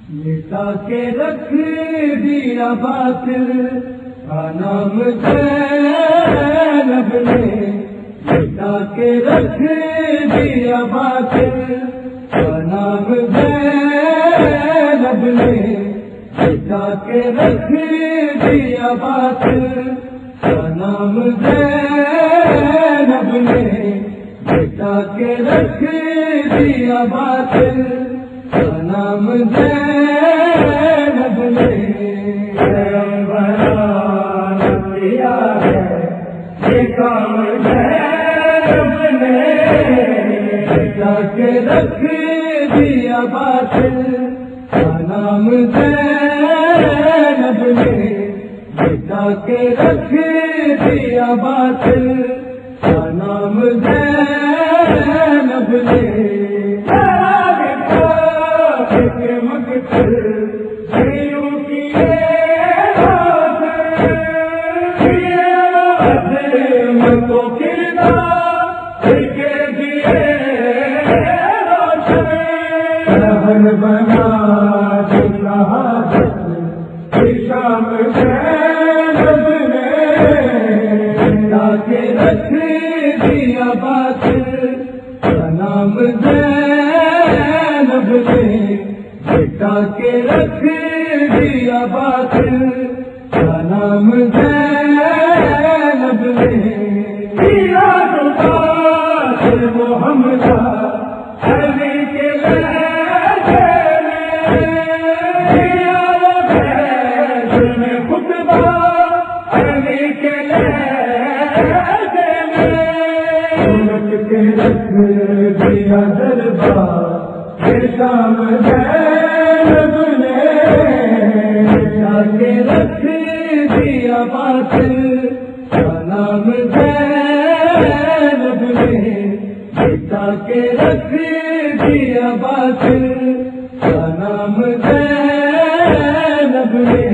مٹا کے رکھ دیا باطل کا نام زینب نے، مٹا کے رکھ دیا باطل کا نام زینب نے، مٹا کے رکھ دیا باطل کا نام زینب نے، مٹا کے رکھ دیا باطل کا نام زینب نے، بیان کیا ہے یہ کام زینب نے، مٹا کے رکھ دیا باطل کا نام زینب نے، مٹا کے رکھ دیا باطل کا نام زینب نے، بنا شام زینب نے، مٹا کے رکھ دیا باطل کا نام زینب نے، مٹا کے رکھ دیا باطل کا نام زینب نے، محمد علی کے دیا دربار شام زینب نے، مٹا کے رکھ دیا باطل کا نام زینب نے، مٹا کے رکھ دیا باطل کا نام زینب نے،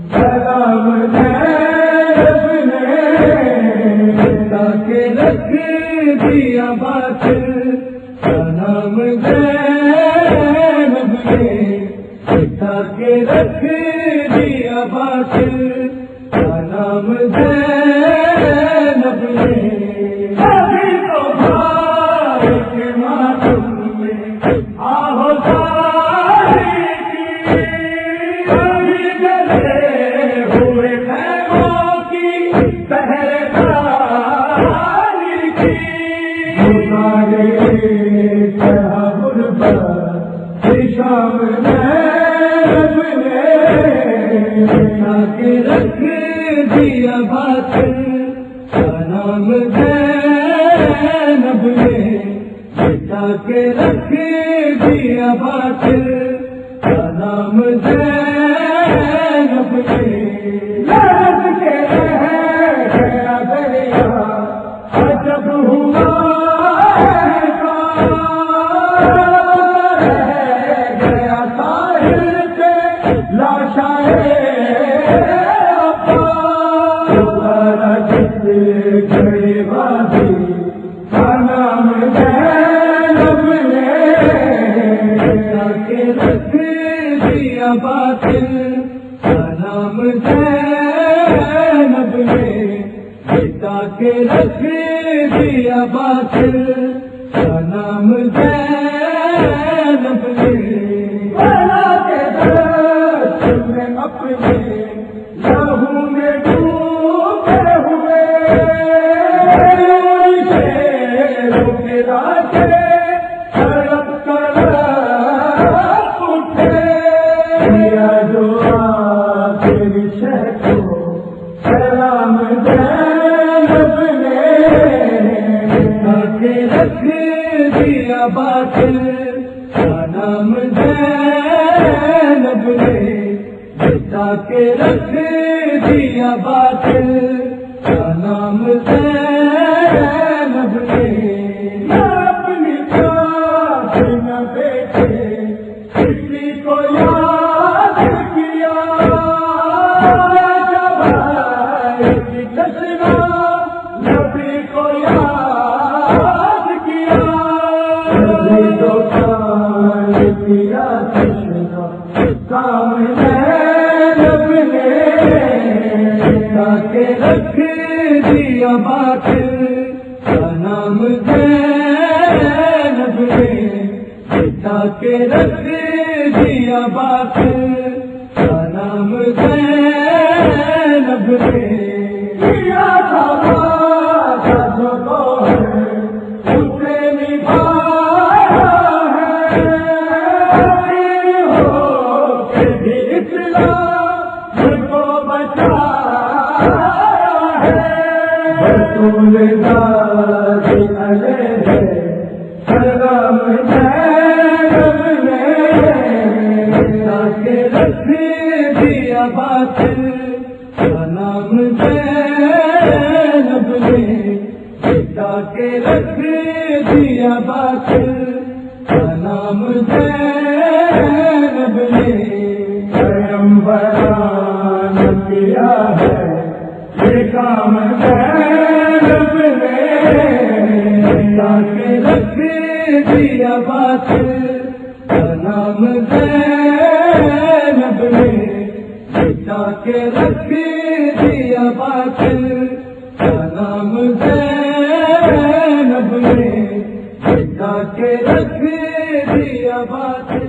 سلام زینب نے، مٹا کے رکھ دیا باطل کا نام زینب نے، مٹا کے رکھ دیا باطل کا نام زینب نے، شام زینب نے، مٹا کے رکھ دیا باطل کا نام زینب نے، مٹا کے رکھ دیا باطل کا نام زینب نے، لڑک کے گیا دریا عجب ہوا باطل کا نام زینب نے، مٹا کے رکھ دیا باطل کا نام زینب نے، بنا کے دست میں اپنے لہو میں ڈوبے ہوئے شیروں کے راستے سڑک کر جو تیری شہ کو سلام زینب نے، مٹا کے رکھ دیا باطل کا نام زینب نے، مٹا کے رکھ دیا باطل کا نام زینب نے، دیا باطل کا نام زینب نے مٹا کے رکھ دیا باطل کا نام زینب نے دیا تھا سب کو اسے نبھایا ہے ہو کے بھی اسلام کو بچایا ہے رسول دادی علیہ سلام زینب نے مٹا کے رکھ دیا باطل کا نام زینب نے مٹا کے رکھ دیا باطل کا نام زینب نے پیغمبران کیا ہے یہ کام زینب نے مٹا کے رکھ دیا باطل کا نام زینب نے مٹا کے رکھ دیا باطل کا نام زینب نے مٹا کے رکھ دیا باطل